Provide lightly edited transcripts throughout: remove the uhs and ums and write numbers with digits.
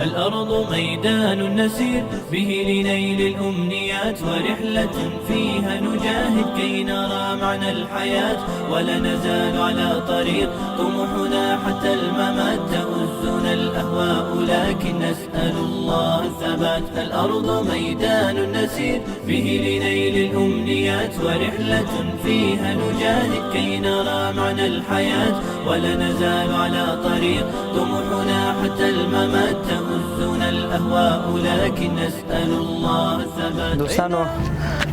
الأرض ميدان نسير به لنيل الأمنيات، ورحلة فيها نجاهد كي نرى معنى الحياة، ولا نزال على طريق طموحنا حتى الممات. تؤزنا الأهواء لكن نسأل الله الثبات. الأرض ميدان نسير به لنيل الأمنيات، ورحلة فيها نجاهد كي نرى معنى الحياة، ولا نزال على طريق طموحنا حتى الممات. تؤزنا الأهواء لكن نسأل الله الثبات. دوستانو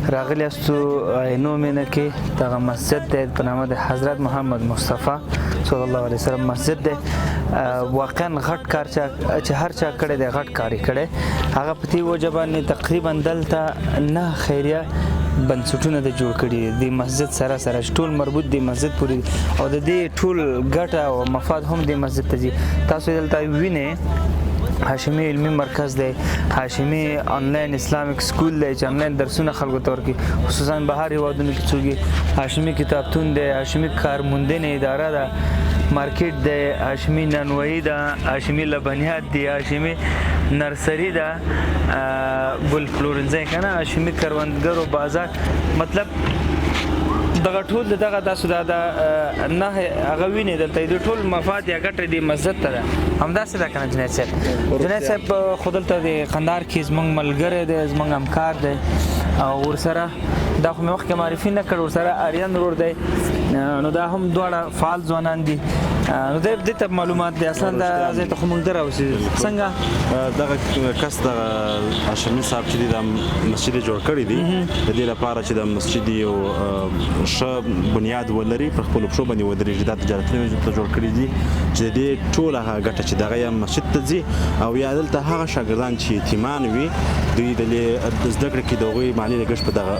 راغلی استو اینو مینه کې دغه مسجد د په نامه د حضرت محمد مصطفی صلی الله علیه وسلم مسجد دی. واقعا غټ کار چې هر چا کړی دی غټ کاری کړی هغه په دې وجه باندې تقریبا دلته نه خیریه بنسټونه د جوړ کړي د مسجد سره ټول مربوط دی مسجد پورې او د دې ټول ګټه او مفاد هم د مسجد ته ځي. تاسو دلته وینئ هاشمي علمي مرکز دی، هاشمي آنلاین اسلامیک سکول دی چې آنلاین درسونه خلکو ته ورکوي، خصوصا بهر هېوادونو کې څوک هاشمي کتابتون دی، هاشمي کارموندنې اداره ده، مارکیټ دی، هاشمي نانوایی ده، هاشمي لبنیات دی، هاشمي نرسری ده، ګل پلورنځی که نه، هاشمي کروندګرو بازار. مطلب دغه ټول دغه تاسو دا نه هغه وینئ دلته د ټول مفاد یا ګټه د مسجد ته ده. همداسې ده که نه جنید صاحب؟ جنید صاحب خو دلته د قندهار کې زموږ ملګری دی، زموږ همکار دی او ورسره دا خو مې مخکې معرفي نه کړ، ورسره آریان ورور دی، نو دا هم دواړه فعال ځوانان دي. نو دې ته معلومات دی اصلا دا ځای ته خو موږ نه راوسېدو څنګه دغه کس دغه هاشمي صاحب چې دی دا مسجد یې جوړ کړی دی د دې لپاره چې د مسجد یو ښه بنیاد ولري، پر خپلو پښو باندې ودرېږي. دا تجارتونه ته جوړ کړي دي چې د دې ټوله هغه ګټه چې دغه یا مسجد ته ځي او یا دلته هغه شاګردان چې یتیمان وي دوی د زده کړې کې د هغوی مالي لګښت په دغه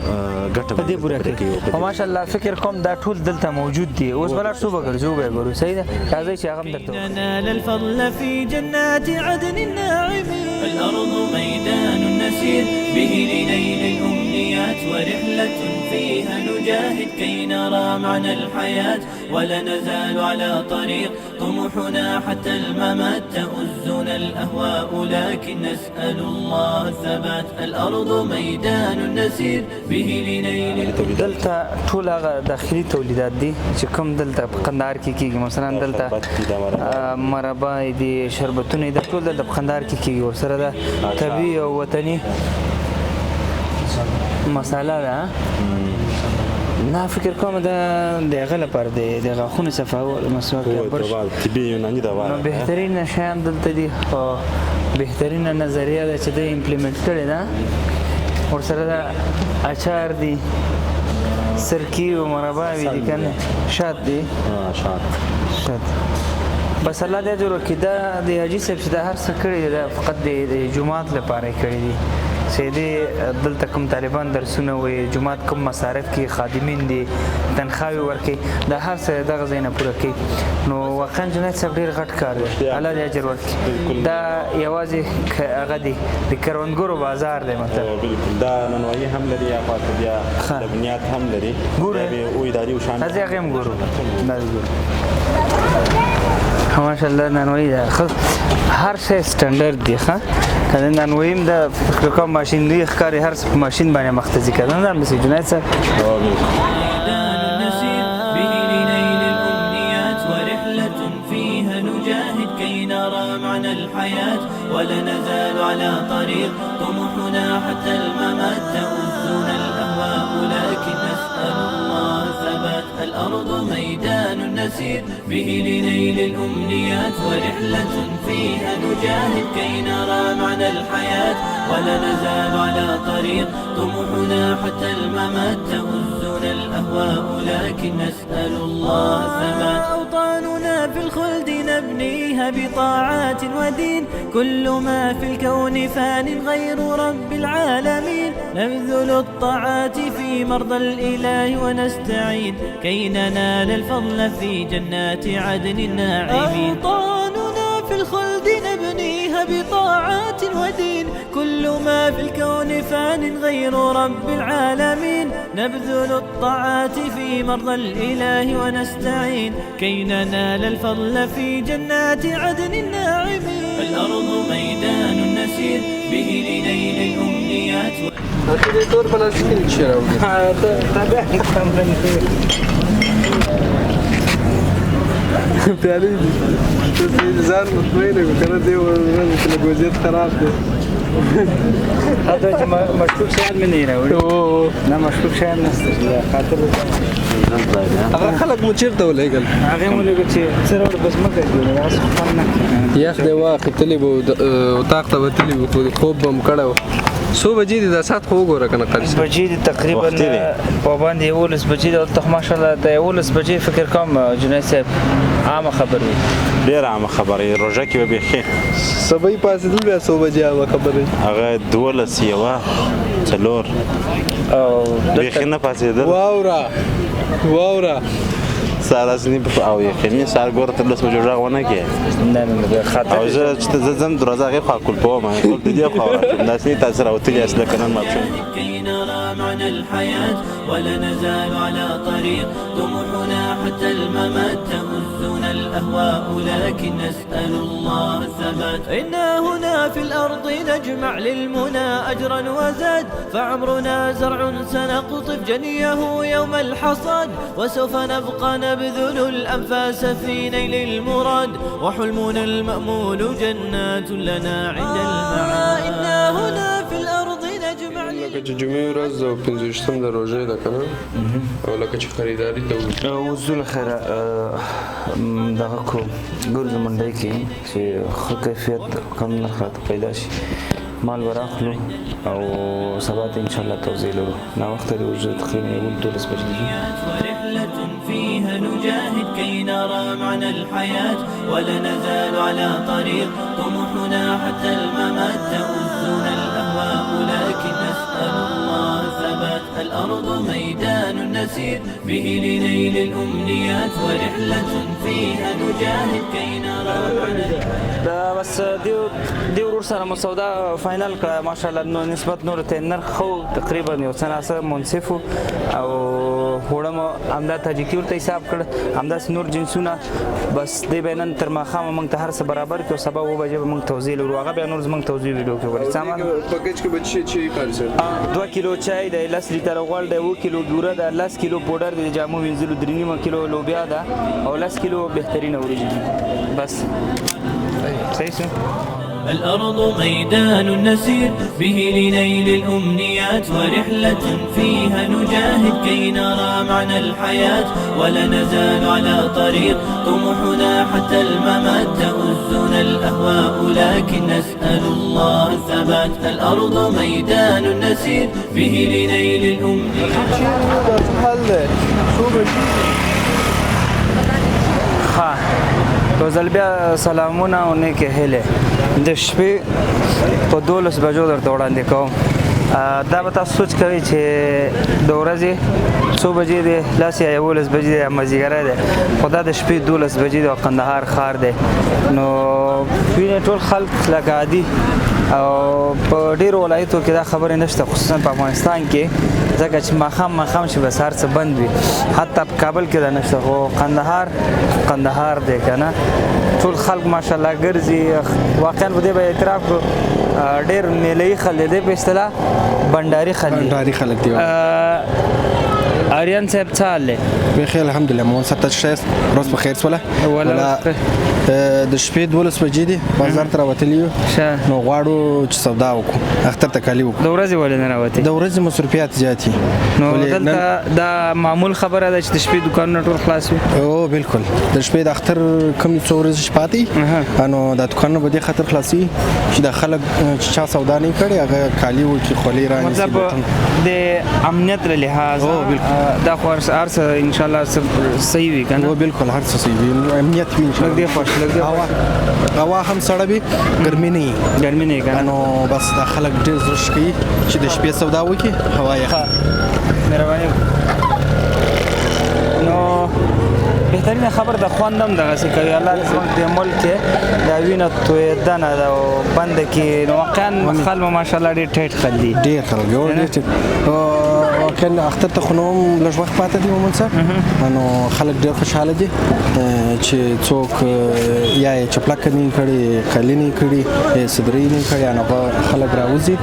ګټه په دې پوره کوي. او ماشاءالله فکر کوم دا ټول دلته موجود دي. اوس بلاړ شو به ګرځو به ګورو. صحیح ده راځئ چې هغه هم درته وښیم. ننال الفضل في جنات عدن الناعمين. الأرض ميدان نسير به لنيل الأمنيات، ورحلة فيها نجاهد كي نرى معنى الحياة، ولا نزال على طريق طموحنا حتى الممات. تؤزنا الأهواء لكن نسأل الله الثبات. الأرض ميدان نسير به لنيل. دلته ټول هغه داخلي تولیدات دي چې کوم دلته په قندهار کې کېږي. مثلا دلته مربا دي، شربتونه دي، ټول دلته په قندهار کې کېږي. ورسره د طبیعي او وطني مساله ده. نه فکر کوم د هغه لپاره د غاښونو صفاول مسواک طبي یوناني دوا نو بهترین شیان دلته دي او بهترینه نظریه ده چې دوی امپلیمنټ کړې ده. ورسره د اچار دي، سرکي او مرباوي دي که نه، شات دي، شات. بس الله دې جوړ کړي. دا د حاجي صاحب چې دا هر څه کړي دي دا فقط د جومات لپاره یې کړي دي. چې دلته کوم طالبان درسونه وایي، جومات کوم مصارف کې خادمین دي، تنخواهې ورکوي، دا هر څه دغه ځای نه پوره کوي. نو واقعا جنید صاحب ډېر غټ کار دی، الله دې اجر ورکړي. دا یوازې هغه دی د کروندګرو بازار دی. مطلب دا نانوایی هم لري یا خواته بیا لبنیات هم لري. ګورئ او اداري او شان دا هغې هم ګورو. دا ګورو ماشاءالله نانوایی ده. هر شی سټنډرډ دی. ښه که د نانوایی هم د فکر کوم ماشینري ښکاري، هر څه په ماشین باندې مخ ته ځي که نه. همداسې جنید صاحب الحياة، ولا نزال على طريق طموحنا حتى الممات. تؤزنا الأهواء لكن نسأل الله الثبات. الأرض ميدان نسير به لنيل الأمنيات، ورحلة فيها نجاهد كي نرى معنى الحياة، ولا نزال على طريق طموحنا حتى الممات. تؤزنا الأهواء لكن نسأل الله الثبات. أوطاننا في الخلد نبنيها بطاعات ودين، كل ما في الكون فان غير رب العالمين. نبذل الطاعات في مرضى الإله ونستعين كي ننال الفضل في جنات عدن الناعمين. أوطاننا في الخلد نبنيها بطاعات ودين. كل ما في الكون فان غير رب العالمين. نبذل الطاعات في مرضى الإله ونستعين كي ننال الفضل في جنات عدن الناعمين. الأرض ميدان نسير به لنيل الأمنيات. پیاله دي ځان مطمئنه کو کنه دی ورته وضعیت خراب دی حتی چې مشکوک شیان مې نه راوړي نه مشکوک شیان نشته خاطر هغه خلک مو چیرته ولېږل هغه مو لګي چې څه راوړ بس مکه دی راس خپل نه یخ دی واختلی بو اتاق ته وتلی بو خوب بم کړو 100 بجې دي د سات خو وګوره کنه قرش بجې دي تقریبا پابند 11 بجې د ته ماشاءالله ته 11 بجې فکر کوم جنید صاحب عامه خبر وي ډېر عامه خبره روژه کې به بیخي سبای پاسېدل بیا 100 بجې عامه خبره هغه 12 یوه 4 او بیخي نه پاسېدل واوره سارا سنی او یقیني سار ګور تر لس بجو راغ ونه کې نه خاطر او زه چې زم دروازه غي خوا کول په ما کول دې خو ناس نه تاثیر او تلي اصله کنه ما كي نرى معنى الحياة ولا نزال على طريق. طموحنا حتى الممات تهزنا الأهواء لكن نسأل الله الثبات. إنا هنا في الأرض نجمع للمنى أجرا وزاد. فعمرنا زرع سنقطف جنيه يوم الحصاد. وسوف نبقى نبذل الأنفاس في نيل المراد. وحلمنا المأمول جنات لنا عند المعاد. إنا هنا في الأرض نجمع لکه چې جمعې ورځ او 15 د روژې ده کنه او لکه چې خریداري ته وزول خیره دغه کو ګرځو منډی کې چې ښه کیفیت کم نرخ راته پیدا شي مال وراخلو او سبا ته انشاءالله توزیع لرو ناوخته د وجود تقریبا 12 بجې ورحلة فيها نجاهد كي نرى معنى الحياة ولا نزال على طريق. طموحنا حتى الممات تؤذنا الأهواء لكن نسأل الله الثبات. الأرض ميدان نسير به لنيل الأمنيات. ورحلة فيها نجاهد كي نرى معنى الحياة. بس دی ورور سره مسوده فاینل کړه ماشاءالله نو نسبت نور ته نرخ خو تقریبا یو څنګه منصف او هوړم امدا تاجیکی ورته حساب کړ امدا نور جنسونه بس دی بینن تر ماخه مونږ ته هر څه برابر کړو سبا و بجې مونږ توزیع لرو هغه به نور زمونږ توزیع ویډیو کې ورته سامان پکیج کې بچي چی خالص 2 کیلو چای د 10 لیټر غوړ د 1 کیلو ګوره د 10 کیلو پودر د جامو وینځلو 3 کیلو لوبیا ده او 10 کیلو بهترین اوریجن بس صحیح. الأرض ميدان نسير به لنيل الأمنيات. ورحلة فيها نجاهد كي نرى معنى الحياة ولا نزال على طريق. طموحنا حتى الممات تؤذنا الأهواء لكن نسأل الله الثبات. الأرض ميدان نسير به لنيل الأمنيات. روزل بیا سلامونه او نیکه هیله د شپې په 12 بجو درته وړاندې کوم دا به تاسو سوچ کوئ چې د ورځې 100 بجې دی لاس یا 11 بجې دی مازدیګری دی خو دا د شپې 12 بجې دی او قندهار ښار دی نو وینې ټول خلک لکه عادي او په ډېرو ولایتو کې دا خبرې نشته خصوصا په افغانستان کې ځکه چې ماښام چې بس هر څه بند وي حتی په کابل کې دا نشته خو قندهار دی که نه ټول خلک ماشاءالله ګرځي واقعا په دې به اعتراف کړو ډېر میلهیي خلک دی په اصطلاح بنډاري خلک دی آریان صاحب څه حال دی بخیر الحمدلله مو ستاسو شایست روز په خیر سواله ولا د شپې 12 بجې دي بازار ته راوتلی نو غواړو چې سودا وکړو اختر ته کالي وکړو د ورځې ولې نه راوتې د ورځې مصرفیات زیات دي نو دلته دا معمول خبره ده چې د شپې دکانونه ټول خلاص وي او بالکل د شپې د اختر کم څو ورځې شپاتې نو د دکانونو به د خطر خلاصي چې د خلک چې چا سودا نه کړي هغه کالي وکړي خولي راني مطلب د امنیت له لحاظ دا خو هر څه ان شاء الله صحیح وي کنه بالکل هر څه صحیح وي امنیت وي ان شاء الله خوش هوا هم سړه وي ګرمي نه کنه نو بس د خلک ډېر زړه کوي چې د شپې سودا وکړي هوا یې مهرباني نو بهترین اړینه خبر د خوندم دغسې کوي الله دې زموږ دې ملک کې دا وینه تویېدنه ده او بنده کې نو واقعا خلک ماشاءالله ډېر ټیټ خلک دي ډېر خلک یو ډېر ټیټ واقعا اختر ته خو نو هم لږ وخت پاته دی مومن صاحب نو خلک ډېر خوشحاله دي چې څوک یا یې چپلکه نه کړي قلي نه کړي صدرۍ نه کړي نو خلک راوځي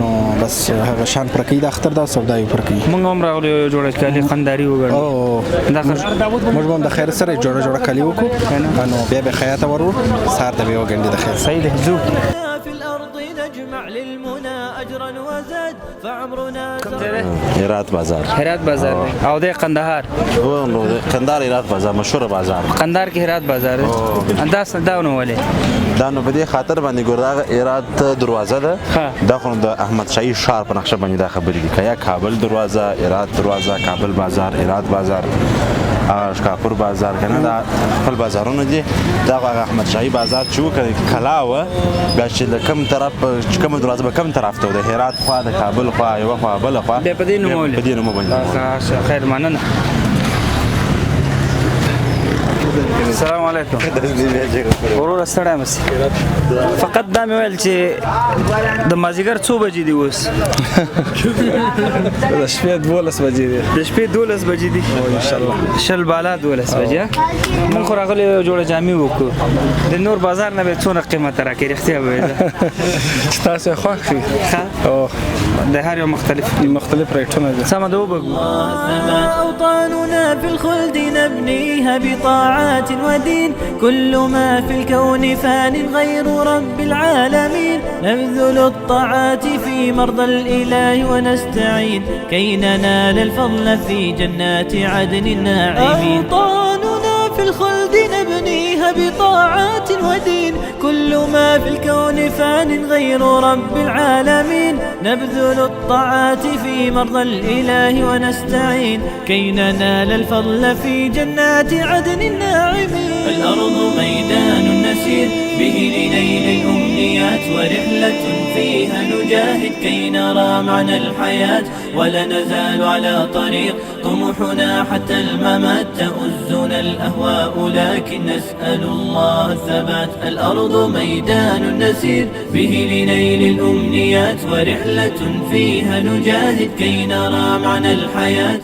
نو بس هغه شان پر کوي د اختر دا سودا یې پر کوي موږ هم راغلو جوړه کالي خنداري وګڼو دا موږ هم د خیر سره جوړه کالي وکړو نو بیا به خیاط ورو سار ته به وګڼي د خیر صحیح ده ځو نجمع للمنى أجرا وزاد فعمرنا هرات بازار هرات بازار او د قندهار قندهار هرات بازار مشهور بازار قندهار کې هرات بازار انداز داونه ولې دا نو په دې خاطر باندې ګوردا هرات دروازه ده دا خو د احمد شاهي ښار په نقشه باندې دا خبرې دي کیا کابل دروازه هرات دروازه کابل بازار هرات بازار شکاپور بازار کنه دا خپل بازارونه دي دا احمد شاهي بازار چې وکړي کلا و بیا چې کوم طرف کوم دروازه به کوم طرف ته د هرات خوا د کابل خوا یو خوا بل خوا به په دې نوم باندې خیر مننه السلام علیکم ورور ستړی مس فقط دا مې ویل چې د مازیګر څو بجې دي اوس د شپې 12 بجې دي د شپې 12 بجې دي ان شاء الله شل بالا 12 بجې موږ خو راغلي جوړه جامې وکړو د نور بازار نه به څونه قیمت راکړي رښتیا به تاسو خوښ او د هر یو مختلف ریټونه دي سم ده وبګو أوطاننا في الخلد نبنيها بطاعات ودين كل ما في الكون فان غير رب العالمين نبذل الطاعات في مرضى الإله ونستعين كي ننال الفضل في جنات عدن الناعمين أوطاننا في الخلد نبنيها بطاعات ودين كل ما في الكون فان غير رب العالمين نبذل الطاعات في مرضى الإله ونستعين كي ننال الفضل في جنات عدن الناعمين الأرض ميدان نسير به لنيل الأمنيات ورحلة فيها نجاهد كي نرى معنى الحياة ولا نزال على طريق طموحنا حتى الممات تؤزنا الأهواء لكن نسأل الله الثبات الأرض ميدان نسير به لنيل الأمنيات ورحلة فيها نجاهد كي نرى معنى الحياة